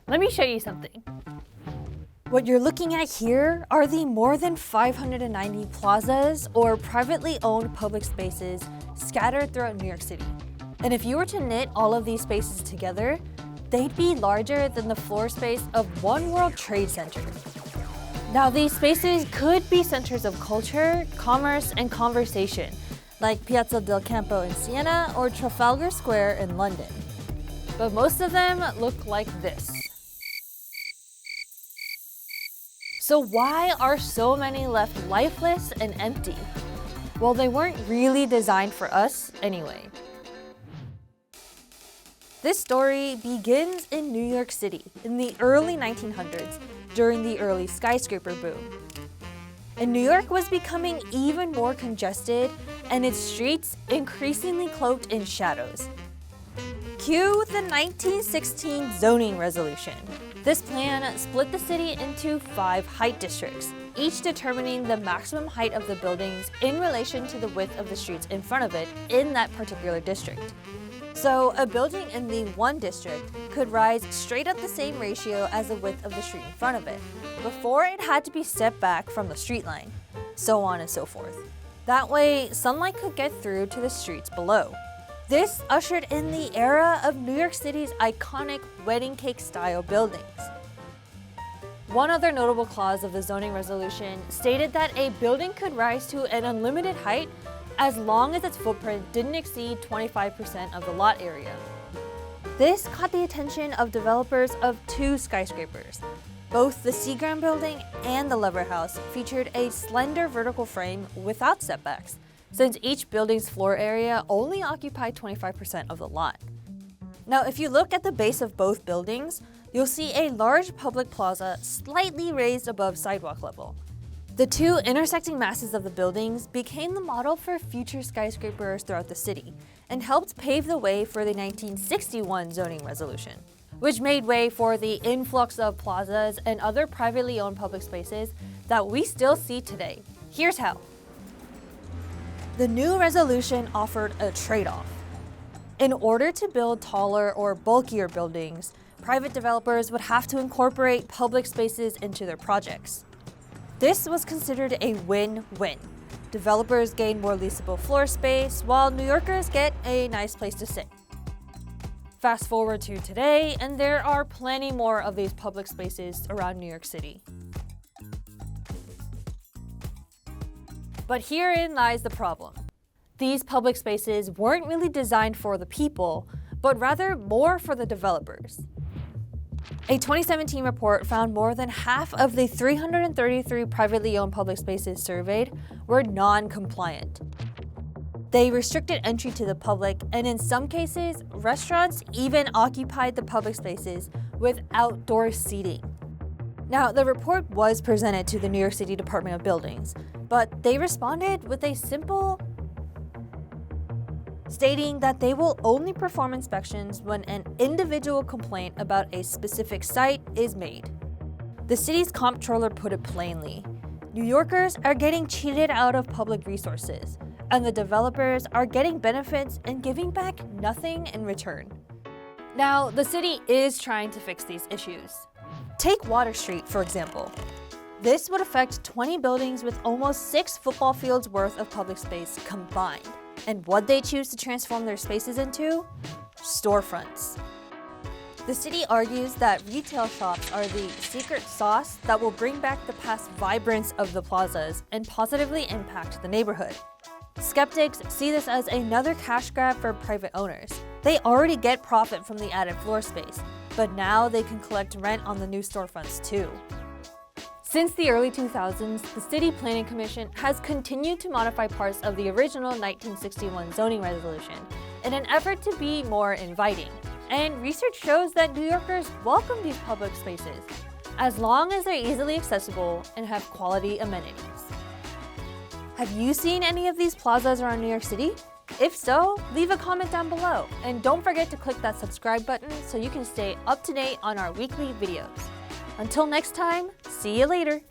Let me show you something. What you're looking at here are the more than 590 plazas or privately owned public spaces scattered throughout New York City. And if you were to knit all of these spaces together, they'd be larger than the floor space of one World Trade Center. Now, these spaces could be centers of culture, commerce, and conversation, like Piazza del Campo in Siena or Trafalgar Square in London. But most of them look like this. So why are so many left lifeless and empty? Well, they weren't really designed for us anyway. This story begins in New York City in the early 1900s during the early skyscraper boom. And New York was becoming even more congested and its streets increasingly cloaked in shadows. Cue the 1916 zoning resolution. This plan split the city into 5 height districts, each determining the maximum height of the buildings in relation to the width of the streets in front of it in that particular district. So a building in the one district could rise straight up the same ratio as the width of the street in front of it, before it had to be set back from the street line, so on and so forth. That way, sunlight could get through to the streets below. This ushered in the era of New York City's iconic wedding cake style buildings. One other notable clause of the zoning resolution stated that a building could rise to an unlimited height as long as its footprint didn't exceed 25% of the lot area. This caught the attention of developers of 2 skyscrapers. Both the Seagram building and the Lever House featured a slender vertical frame without setbacks, since each building's floor area only occupied 25% of the lot. Now, if you look at the base of both buildings, you'll see a large public plaza slightly raised above sidewalk level. The 2 intersecting masses of the buildings became the model for future skyscrapers throughout the city and helped pave the way for the 1961 zoning resolution, which made way for the influx of plazas and other privately owned public spaces that we still see today. Here's how. The new resolution offered a trade-off. In order to build taller or bulkier buildings, private developers would have to incorporate public spaces into their projects. This was considered a win-win. Developers gain more leasable floor space, while New Yorkers get a nice place to sit. Fast forward to today, and there are plenty more of these public spaces around New York City. But herein lies the problem. These public spaces weren't really designed for the people, but rather more for the developers. A 2017 report found more than half of the 333 privately owned public spaces surveyed were non-compliant. They restricted entry to the public, and in some cases, restaurants even occupied the public spaces with outdoor seating. Now, the report was presented to the New York City Department of Buildings, but they responded with a simple stating that they will only perform inspections when an individual complaint about a specific site is made. The city's comptroller put it plainly: New Yorkers are getting cheated out of public resources, and the developers are getting benefits and giving back nothing in return. Now, the city is trying to fix these issues. Take Water Street, for example. This would affect 20 buildings with almost 6 football fields worth of public space combined. And what they choose to transform their spaces into? Storefronts. The city argues that retail shops are the secret sauce that will bring back the past vibrance of the plazas and positively impact the neighborhood. Skeptics see this as another cash grab for private owners. They already get profit from the added floor space, but now they can collect rent on the new storefronts too. Since the early 2000s, the City Planning Commission has continued to modify parts of the original 1961 zoning resolution in an effort to be more inviting. And research shows that New Yorkers welcome these public spaces, as long as they're easily accessible and have quality amenities. Have you seen any of these plazas around New York City? If so, leave a comment down below. And don't forget to click that subscribe button so you can stay up to date on our weekly videos. Until next time, see you later!